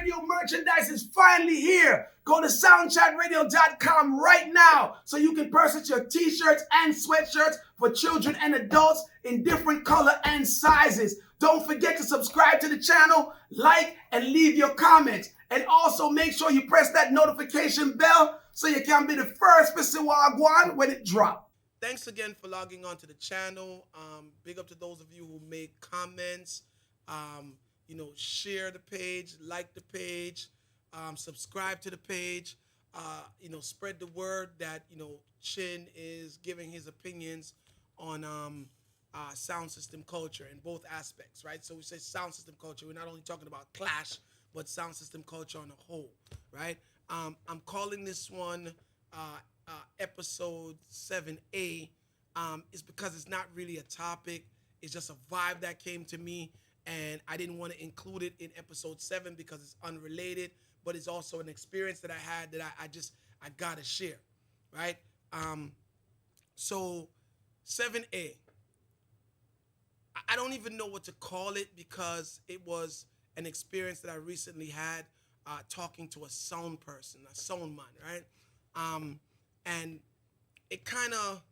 Radio merchandise is finally here. Go to soundchatradio.com right now so you can purchase your t-shirts and sweatshirts for children and adults in different color and sizes. Don't forget to subscribe to the channel, like, and leave your comments. And also make sure you press that notification bell so you can be the first to see Wagwan when it drops. Thanks again for logging on to the channel. Big up to those of you who make comments. Share the page, like the page, subscribe to the page. Spread the word that Chin is giving his opinions on sound system culture in both aspects, right? So we say sound system culture. We're not only talking about Clash, but sound system culture on a whole, right? I'm calling this one episode 7A is because it's not really a topic. It's just a vibe that came to me, and I didn't want to include it in episode 7 because it's unrelated, but it's also an experience that I had that I gotta share, right? So 7A, I don't even know what to call it because it was an experience that I recently had talking to a sound person, a sound man, right? And it kind of,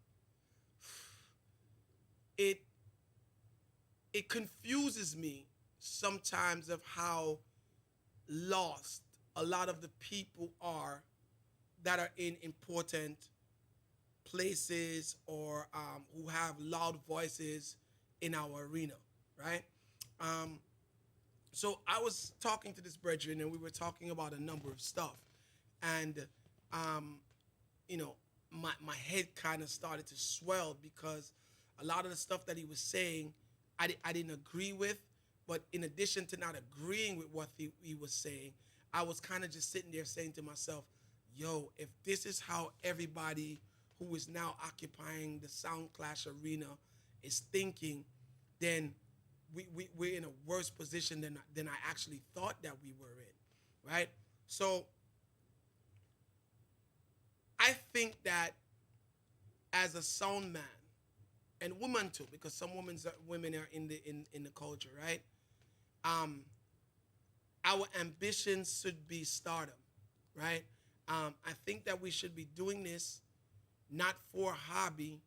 it confuses me sometimes of how lost a lot of the people are that are in important places or who have loud voices in our arena, right? So I was talking to this brethren and we were talking about a number of stuff, and my head kind of started to swell because a lot of the stuff that he was saying I didn't agree with, but in addition to not agreeing with what he was saying, I was kind of just sitting there saying to myself, yo, if this is how everybody who is now occupying the Sound Clash arena is thinking, then we're in a worse position than I actually thought that we were in, right? So I think that as a sound man, and woman too, because some women are in the culture, right? Our ambitions should be stardom, right? I think that we should be doing this not for hobby,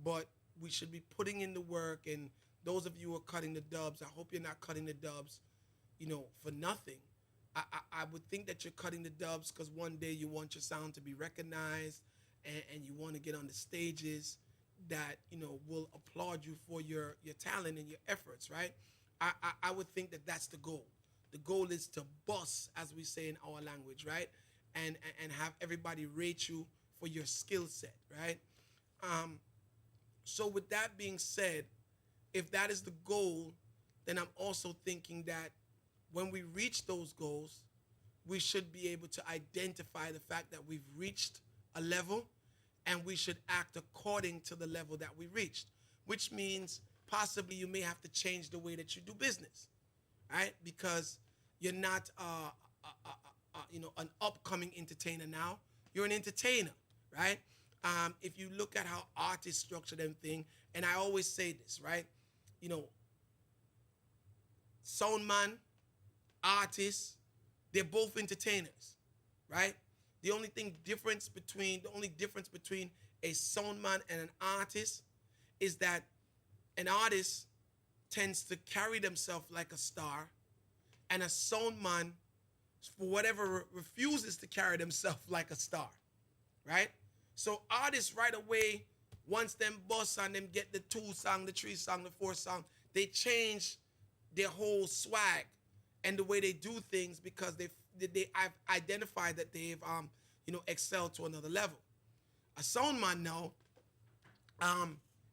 but we should be putting in the work. And those of you who are cutting the dubs, I hope you're not cutting the dubs, for nothing. I would think that you're cutting the dubs because one day you want your sound to be recognized, and you want to get on the stages that will applaud you for your talent and your efforts, right? I would think that that's the goal. The goal is to bust, as we say in our language, right? And have everybody rate you for your skill set, right? So with that being said, if that is the goal, then I'm also thinking that when we reach those goals, we should be able to identify the fact that we've reached a level, and we should act according to the level that we reached, which means possibly you may have to change the way that you do business, right? Because you're not an upcoming entertainer now. You're an entertainer, right? If you look at how artists structure them thing, and I always say this, right? Sound man, artists, they're both entertainers, right? The only difference between a sound man and an artist is that an artist tends to carry themselves like a star, and a sound man, for whatever, refuses to carry themselves like a star, right? So artists right away, once them bust and them get the 2 song, the 3 song, the 4 song, they change their whole swag and the way they do things because I've identified that they've excelled to another level. A sound man now,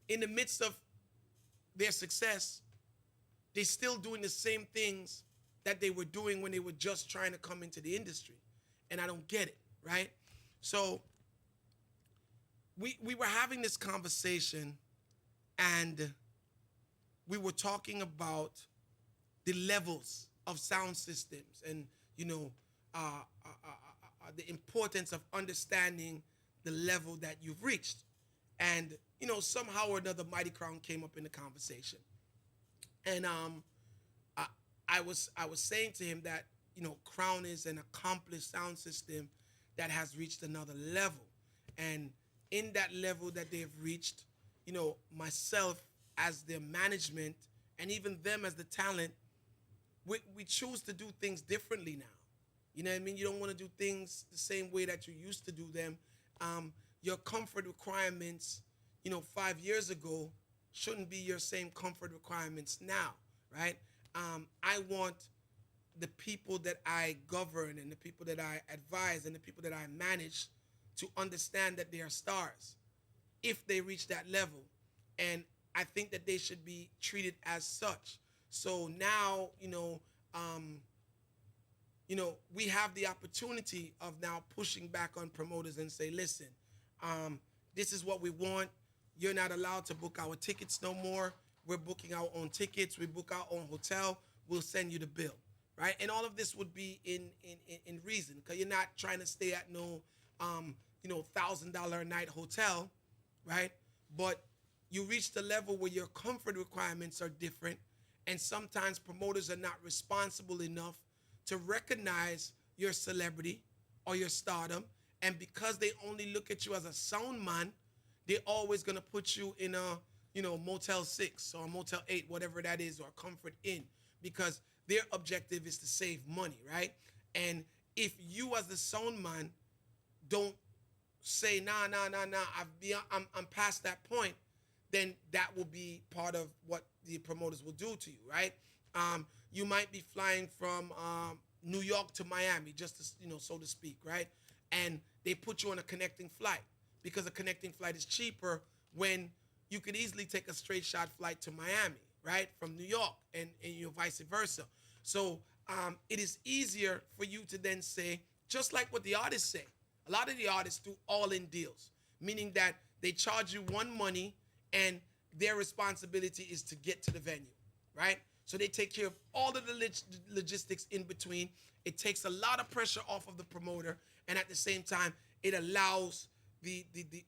in the midst of their success, they're still doing the same things that they were doing when they were just trying to come into the industry. And I don't get it, right? So we were having this conversation, and we were talking about the levels of sound systems and, the importance of understanding the level that you've reached. And, somehow or another, Mighty Crown came up in the conversation. And I was saying to him that, Crown is an accomplished sound system that has reached another level. And in that level that they've reached, myself as their management and even them as the talent, we choose to do things differently now. You know what I mean? You don't want to do things the same way that you used to do them. Your comfort requirements, 5 years ago, shouldn't be your same comfort requirements now, right? I want the people that I govern and the people that I advise and the people that I manage to understand that they are stars if they reach that level. And I think that they should be treated as such. So now, we have the opportunity of now pushing back on promoters and say, listen, this is what we want. You're not allowed to book our tickets no more. We're booking our own tickets. We book our own hotel. We'll send you the bill, right? And all of this would be in reason, because you're not trying to stay at no, $1,000 a night hotel, right? But you reach the level where your comfort requirements are different, and sometimes promoters are not responsible enough to recognize your celebrity or your stardom, and because they only look at you as a sound man, they're always gonna put you in a Motel 6 or Motel 8, whatever that is, or Comfort Inn, because their objective is to save money, right? And if you as the sound man don't say nah, I'm past that point, then that will be part of what the promoters will do to you, right? You might be flying from New York to Miami, just to, so to speak, right? And they put you on a connecting flight because a connecting flight is cheaper when you could easily take a straight shot flight to Miami, right, from New York, and vice versa. So it is easier for you to then say, just like what the artists say. A lot of the artists do all-in deals, meaning that they charge you one money and their responsibility is to get to the venue, right? So they take care of all of the logistics in between. It takes a lot of pressure off of the promoter, and at the same time, it allows the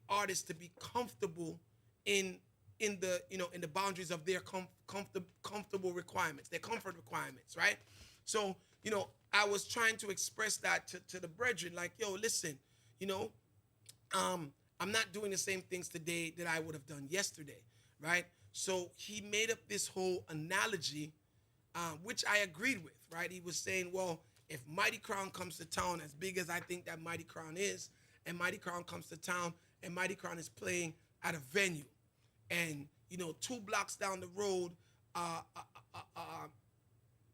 artist to be comfortable in the boundaries of their comfortable requirements, their comfort requirements, right? So I was trying to express that to the brethren, like, yo, listen, I'm not doing the same things today that I would have done yesterday, right? So he made up this whole analogy, which I agreed with, right? He was saying, well, if Mighty Crown comes to town, as big as I think that Mighty Crown is, and Mighty Crown comes to town, and Mighty Crown is playing at a venue, and 2 blocks down the road,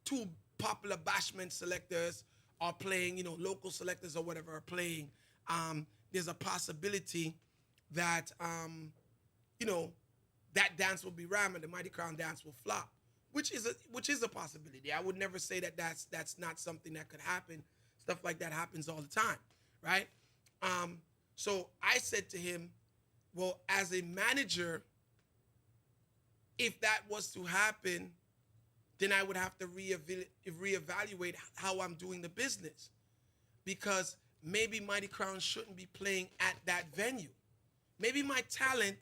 two popular bashment selectors are playing, local selectors or whatever are playing, there's a possibility that that dance will be ram and the Mighty Crown dance will flop, which is a possibility. I would never say that that's not something that could happen. Stuff like that happens all the time, right? So I said to him, well, as a manager, if that was to happen, then I would have to reevaluate how I'm doing the business, because maybe Mighty Crown shouldn't be playing at that venue. Maybe my talent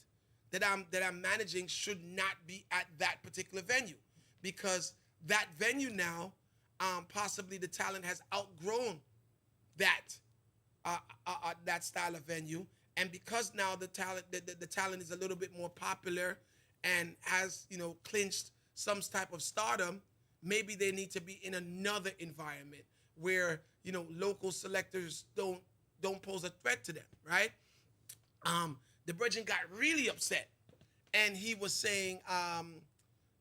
that I'm managing should not be at that particular venue, because that venue now, possibly the talent has outgrown that that style of venue, and because now the talent is a little bit more popular and has clinched some type of stardom, maybe they need to be in another environment where local selectors don't pose a threat to them, right? The brethren got really upset, and he was saying,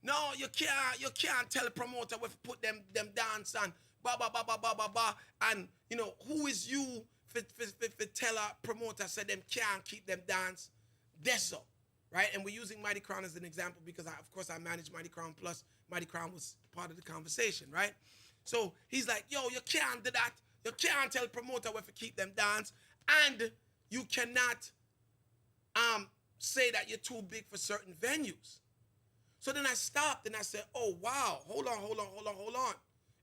no, you can't tell a promoter where to put them dance and ba ba ba ba ba ba ba, and who is you for tell a promoter said them can't keep them dance, that's so. Right? And we're using Mighty Crown as an example because, of course, I manage Mighty Crown, plus Mighty Crown was part of the conversation, right? So he's like, yo, you can't do that. You can't tell promoter where to keep them dance, and you cannot say that you're too big for certain venues. So then I stopped and I said, oh, wow, hold on.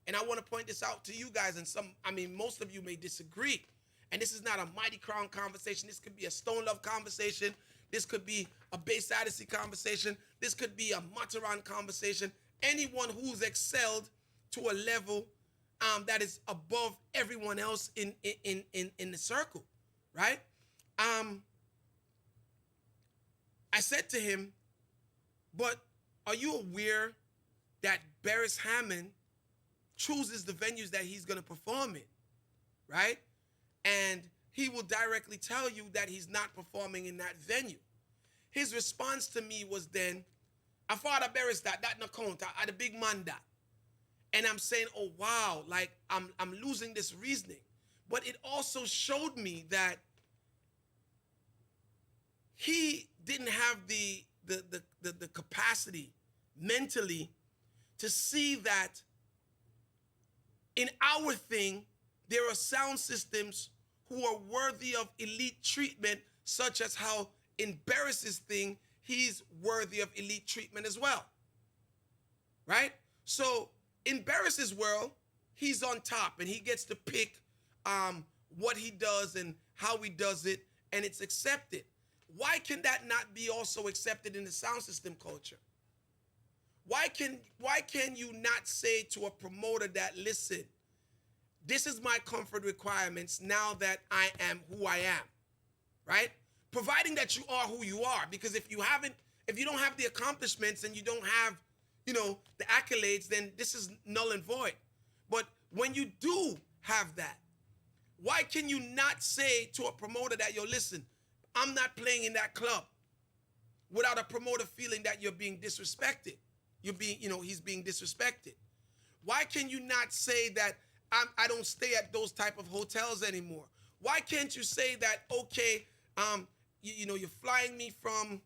And I want to point this out to you guys, and most of you may disagree. And this is not a Mighty Crown conversation. This could be a Stone Love conversation. This could be a Bass Odyssey conversation. This could be a Mataran conversation. Anyone who's excelled to a level that is above everyone else in the circle, right? I said to him, but are you aware that Beres Hammond chooses the venues that he's going to perform in, right? And he will directly tell you that he's not performing in that venue. His response to me was then, I thought I Beres that no count, I the big man that. And I'm saying, oh wow, like I'm losing this reasoning. But it also showed me that he didn't have the capacity mentally to see that in our thing, there are sound systems who are worthy of elite treatment, such as how in Beres's thing, he's worthy of elite treatment as well, right? So in Beres's world, he's on top and he gets to pick what he does and how he does it, and it's accepted. Why can that not be also accepted in the sound system culture? Why can you not say to a promoter that, listen, this is my comfort requirements now that I am who I am, right? Providing that you are who you are, because if you don't have the accomplishments and you don't have, the accolades, then this is null and void. But when you do have that, why can you not say to a promoter that, yo, listen, I'm not playing in that club, without a promoter feeling that you're being disrespected? He's being disrespected. Why can you not say that I don't stay at those type of hotels anymore? Why can't you say that, okay, you're flying me from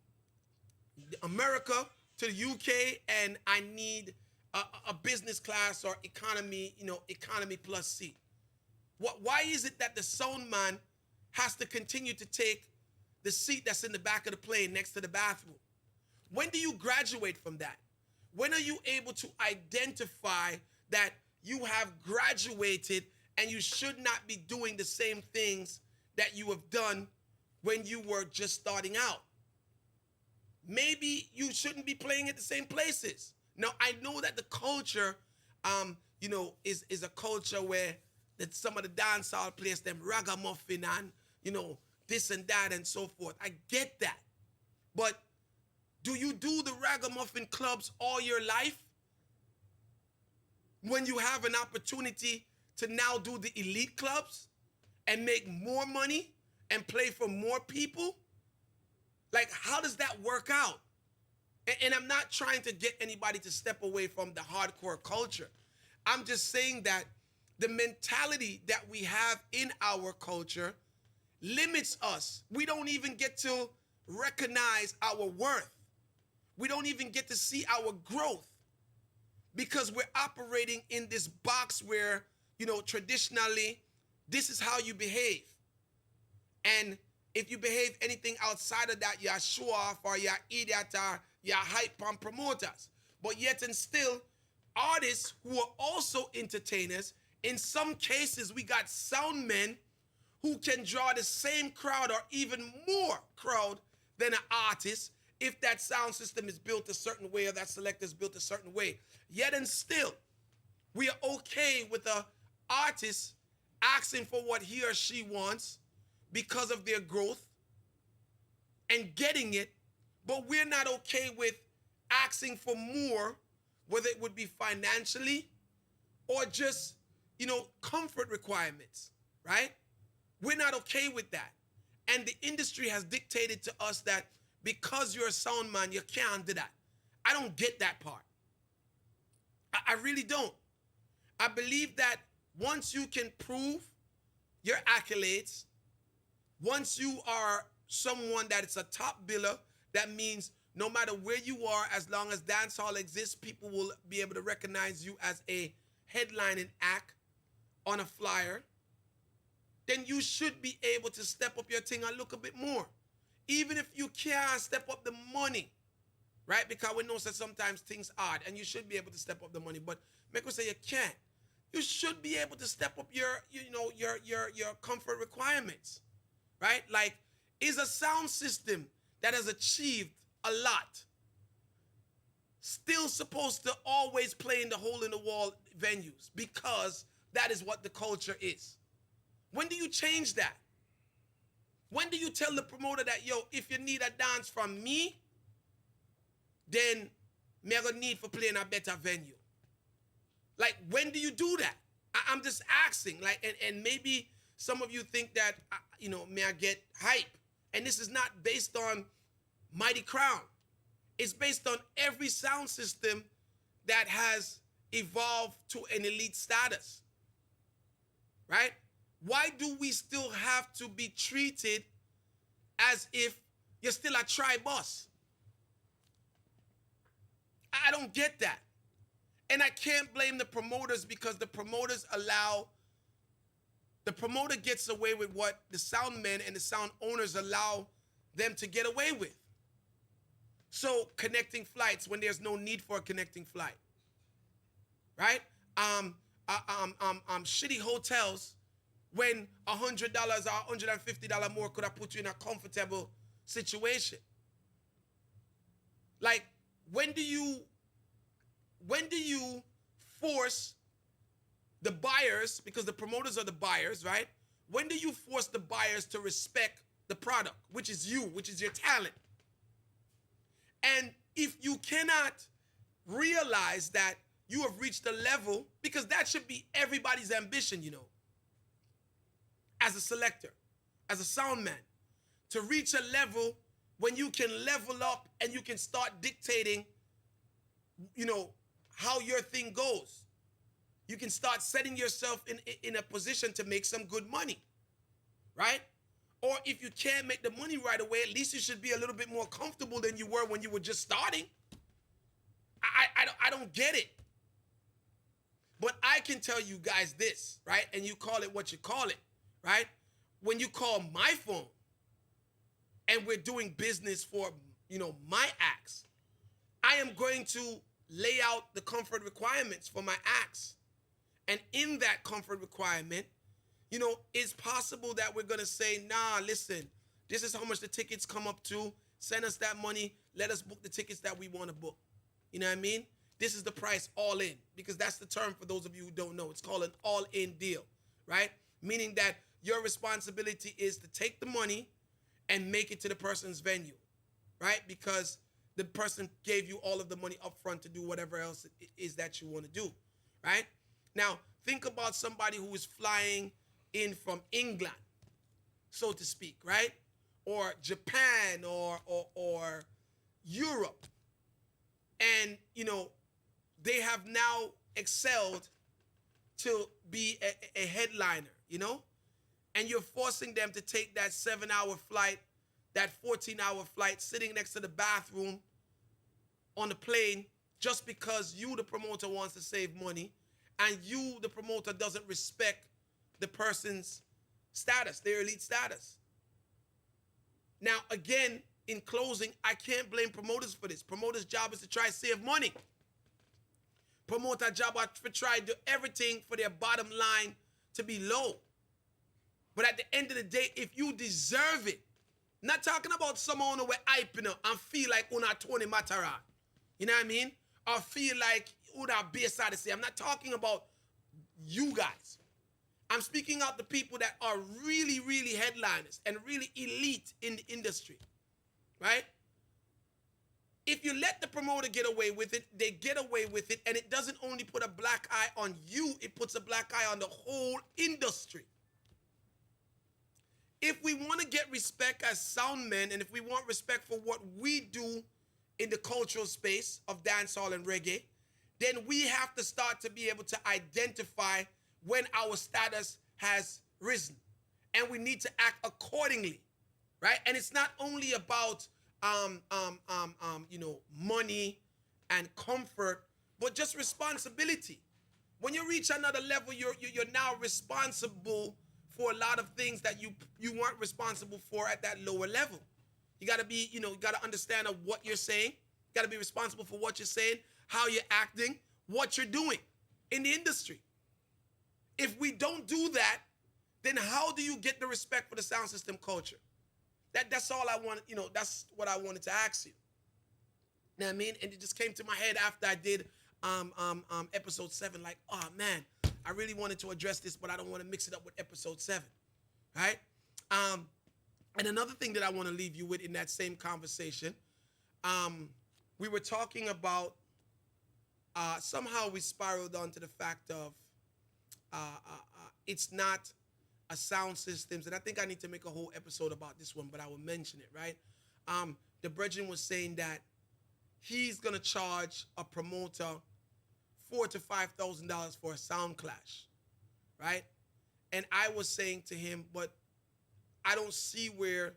America to the UK and I need a business class or economy, economy plus seat? Why is it that the sound man has to continue to take the seat that's in the back of the plane next to the bathroom? When do you graduate from that? When are you able to identify that you have graduated and you should not be doing the same things that you have done when you were just starting out? Maybe you shouldn't be playing at the same places. Now, I know that the culture, is a culture where that some of the dancehall players, them ragamuffin and, this and that and so forth. I get that. But do you do the ragamuffin clubs all your life when you have an opportunity to now do the elite clubs and make more money and play for more people? Like, how does that work out? And I'm not trying to get anybody to step away from the hardcore culture. I'm just saying that the mentality that we have in our culture limits us. We don't even get to recognize our worth. We don't even get to see our growth because we're operating in this box where, traditionally, this is how you behave. And if you behave anything outside of that, you're show off or you're idiot or you're hype on promoters. But yet and still, artists who are also entertainers, in some cases, we got sound men who can draw the same crowd or even more crowd than an artist if that sound system is built a certain way or that selector is built a certain way. Yet and still, we are okay with an artist asking for what he or she wants because of their growth and getting it, but we're not okay with asking for more, whether it would be financially or just, comfort requirements, right? We're not okay with that. And the industry has dictated to us that because you're a sound man, you can't do that. I don't get that part. I really don't. I believe that once you can prove your accolades, once you are someone that is a top biller, that means no matter where you are, as long as dancehall exists, people will be able to recognize you as a headlining act on a flyer, then you should be able to step up your thing and look a bit more. Even if you can't step up the money, right? Because we know that sometimes things are hard and you should be able to step up the money, but make us say you can't. You should be able to step up your comfort requirements, right? Like, is a sound system that has achieved a lot still supposed to always play in the hole in the wall venues because that is what the culture is. When do you change that? When do you tell the promoter that, yo, if you need a dance from me, then me gonna need for playing a better venue? Like, when do you do that? I'm just asking. Like, and maybe some of you think that, may I get hype? And this is not based on Mighty Crown. It's based on every sound system that has evolved to an elite status, right? Why do we still have to be treated as if you're still a tri-boss? I don't get that. And I can't blame the promoters, because the promoter gets away with what the sound men and the sound owners allow them to get away with. So connecting flights when there's no need for a connecting flight, right? Shitty hotels when $100 or $150 more could have put you in a comfortable situation. Like, when do you force the buyers, because the promoters are the buyers, right? When do you force the buyers to respect the product, which is you, which is your talent? And if you cannot realize that you have reached a level, because that should be everybody's ambition, as a selector, as a sound man, to reach a level when you can level up and you can start dictating, how your thing goes. You can start setting yourself in a position to make some good money, right? Or if you can't make the money right away, at least you should be a little bit more comfortable than you were when you were just starting. I don't get it. But I can tell you guys this, right? And you call it what you call it, right? When you call my phone and we're doing business for, my acts, I am going to lay out the comfort requirements for my acts. And in that comfort requirement, it's possible that we're going to say, nah, listen, this is how much the tickets come up to. Send us that money. Let us book the tickets that we want to book. You know what I mean? This is the price, all in, because that's the term for those of you who don't know. It's called an all-in deal, right? Meaning that your responsibility is to take the money and make it to the person's venue, right? Because the person gave you all of the money up front to do whatever else it is that you want to do, right? Now, think about somebody who is flying in from England, so to speak, right? Or Japan or Europe. And, they have now excelled to be a headliner, And you're forcing them to take that 7-hour flight, that 14-hour flight, sitting next to the bathroom on the plane, just because you, the promoter, wants to save money, and you, the promoter, doesn't respect the person's status, their elite status. Now, again, in closing, I can't blame promoters for this. Promoters' job is to try to save money. Promoter job is to try to do everything for their bottom line to be low. But at the end of the day, if you deserve it, not talking about someone who hype, and feel like una Tony Mataran. You know what I mean? Or feel like una base out to say. I'm not talking about you guys. I'm speaking out the people that are really, really headliners and really elite in the industry, right? If you let the promoter get away with it, they get away with it, and it doesn't only put a black eye on you, it puts a black eye on the whole industry. If we want to get respect as sound men, and if we want respect for what we do in the cultural space of dancehall and reggae, then we have to start to be able to identify when our status has risen. And we need to act accordingly, right? And it's not only about money and comfort, but just responsibility. When you reach another level, you're now responsible for a lot of things that you weren't responsible for at that lower level. You gotta be, you gotta understand of what you're saying. You gotta be responsible for what you're saying, how you're acting, what you're doing in the industry. If we don't do that, then how do you get the respect for the sound system culture? That's all I want, that's what I wanted to ask you. You know what I mean? And it just came to my head after I did episode 7, like, oh man, I really wanted to address this, but I don't want to mix it up with episode 7, right? And another thing that I want to leave you with in that same conversation, we were talking about, somehow we spiraled onto the fact of it's not a sound systems, and I think I need to make a whole episode about this one, but I will mention it, right? The brethren was saying that he's gonna charge a promoter $4,000 to $5,000 for a sound clash, right? And I was saying to him, but I don't see where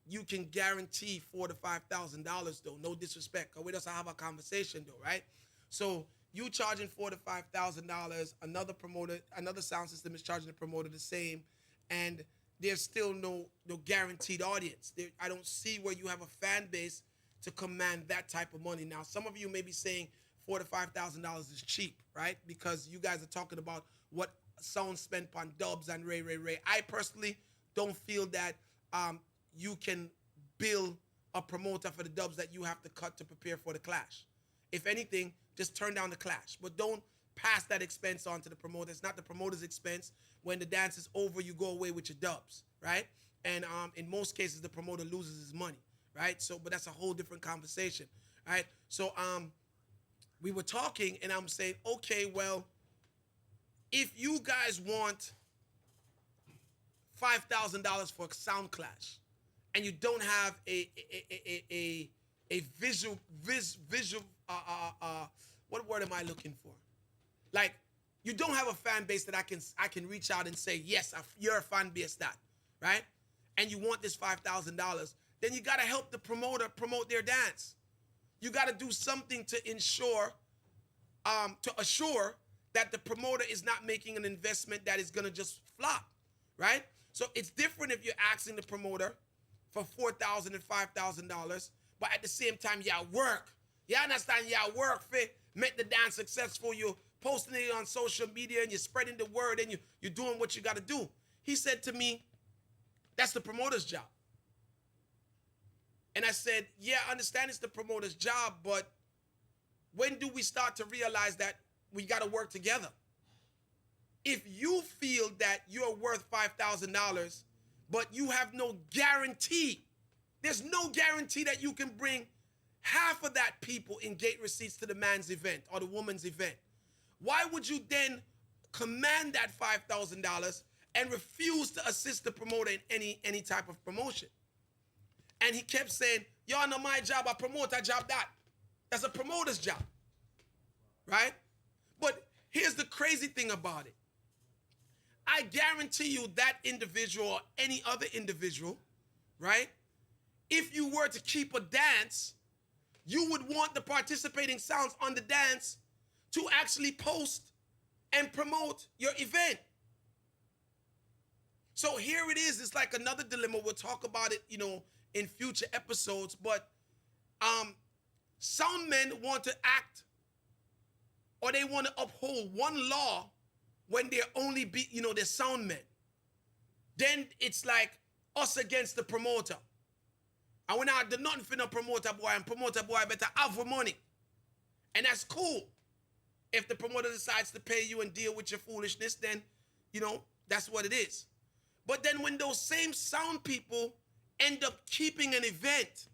you can guarantee $4,000 to $5,000 though. No disrespect, cause we just have a conversation though, right? So you charging $4,000 to $5,000, another promoter, another sound system is charging the promoter the same, and there's still no guaranteed audience. I don't see where you have a fan base to command that type of money. Now, some of you may be saying $4,000 to $5,000 is cheap, right? Because you guys are talking about what sound spent on dubs and Ray. I personally don't feel that you can bill a promoter for the dubs that you have to cut to prepare for the clash. If anything, just turn down the clash, but don't pass that expense on to the promoter. It's not the promoter's expense. When the dance is over, you go away with your dubs, right? And in most cases, the promoter loses his money, right? So, but that's a whole different conversation, right? So, we were talking, and I'm saying, okay, well, if you guys want $5,000 for a sound clash, and you don't have a visual, what word am I looking for? Like, you don't have a fan base that I can reach out and say, yes, you're a fan base that, right? And you want this $5,000, then you gotta help the promoter promote their dance. You gotta do something to assure that the promoter is not making an investment that is gonna just flop, right? So it's different if you're asking the promoter for $4,000 and $5,000, but at the same time, you work. You understand? You work for make the dance successful. You're posting it on social media and you're spreading the word and you're doing what you got to do. He said to me, that's the promoter's job. And I said, yeah, I understand it's the promoter's job, but when do we start to realize that we got to work together? If you feel that you're worth $5,000, but you have no guarantee, there's no guarantee that you can bring half of that people in gate receipts to the man's event or the woman's event. Why would you then command that $5,000 and refuse to assist the promoter in any type of promotion? And he kept saying, y'all know my job, I promote, I job that. That's a promoter's job, right? But here's the crazy thing about it. I guarantee you that individual or any other individual, right? If you were to keep a dance, you would want the participating sounds on the dance to actually post and promote your event. So here it is. It's like another dilemma. We'll talk about it, in future episodes. But sound men want to act, or they want to uphold one law when they're only they're sound men. Then it's like us against the promoter. And when I do nothing for no promoter boy, and promoter boy better have money. And that's cool. If the promoter decides to pay you and deal with your foolishness, then, that's what it is. But then when those same sound people end up keeping an event,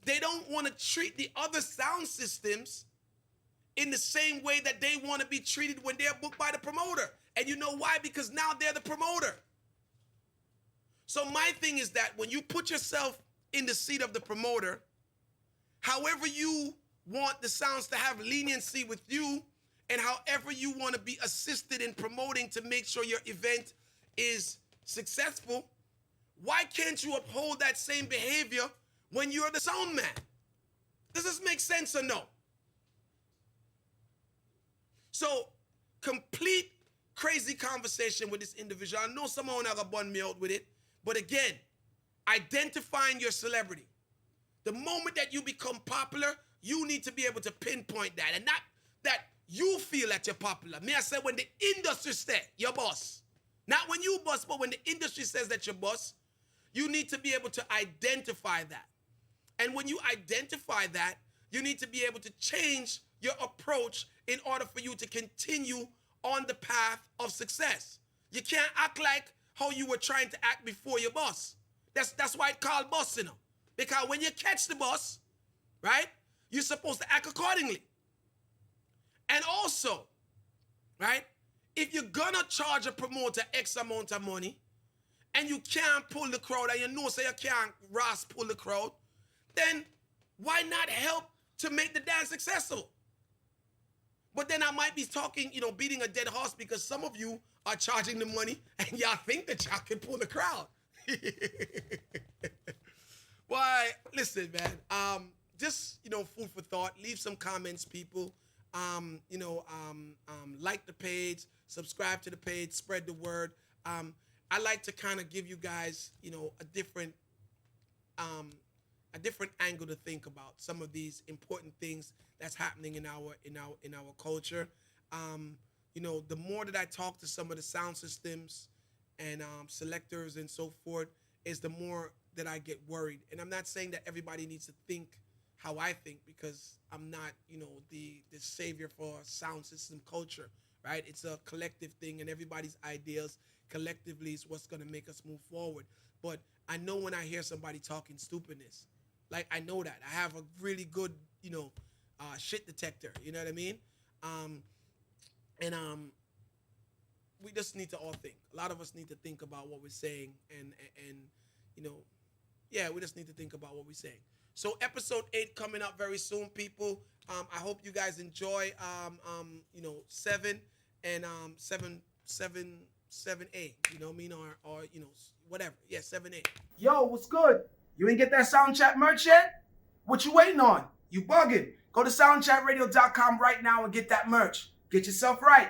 they don't want to treat the other sound systems in the same way that they want to be treated when they're booked by the promoter. And you know why? Because now they're the promoter. So my thing is that when you put yourself in the seat of the promoter, however you want the sounds to have leniency with you, and however you want to be assisted in promoting to make sure your event is successful, why can't you uphold that same behavior when you're the sound man? Does this make sense or no? So, complete crazy conversation with this individual. I know someone will bun me out with it, but again, identifying your celebrity. The moment that you become popular, you need to be able to pinpoint that, and not that you feel that you're popular. Me, I said when the industry says you're boss. Not when you boss, but when the industry says that you're boss, you need to be able to identify that. And when you identify that, you need to be able to change your approach in order for you to continue on the path of success. You can't act like how you were trying to act before your boss. That's why it's called bossing up. Because when you catch the boss, right, you're supposed to act accordingly. And also, right, if you're gonna charge a promoter X amount of money and you can't pull the crowd and you know say you can't pull the crowd, then why not help to make the dance successful? But then I might be talking, beating a dead horse, because some of you are charging the money and y'all think that y'all can pull the crowd. Why, listen, man, just, food for thought. Leave some comments, people. Like the page, subscribe to the page, spread the word. I like to kind of give you guys, a different angle to think about some of these important things that's happening in our culture. The more that I talk to some of the sound systems and selectors and so forth, is the more that I get worried. And I'm not saying that everybody needs to think how I think, because I'm not, the savior for sound system culture, right? It's a collective thing, and everybody's ideas collectively is what's going to make us move forward. But I know when I hear somebody talking stupidness, like, I know that. I have a really good, shit detector, you know what I mean? We just need to all think. A lot of us need to think about what we're saying, and we just need to think about what we're saying. So episode 8 coming up very soon, people. I hope you guys enjoy 7 and 7A, you know what I mean, or whatever. Yeah, 7A. Yo, what's good? You ain't get that Sound Chat merch yet? What you waiting on? You bugging. Go to soundchatradio.com right now and get that merch. Get yourself right.